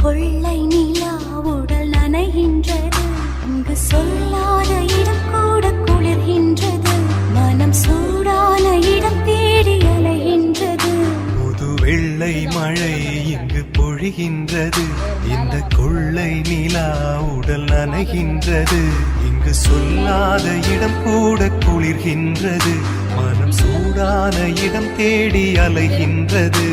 கொள்ளை நிலா உடல் நனைகின்றது, இங்கு சொல்லாத இடம் கூட குளிர்கின்றது, மனம் சூடான இடம் தேடி அலைகின்றது. புது வெள்ளை மழை இங்கு பொழிகின்றது, இந்த கொள்ளை நிலா உடல் நனைகின்றது, இங்கு சொல்லாத இடம் கூட குளிர்கின்றது, மனம் சூடான இடம் தேடி அலைகின்றது.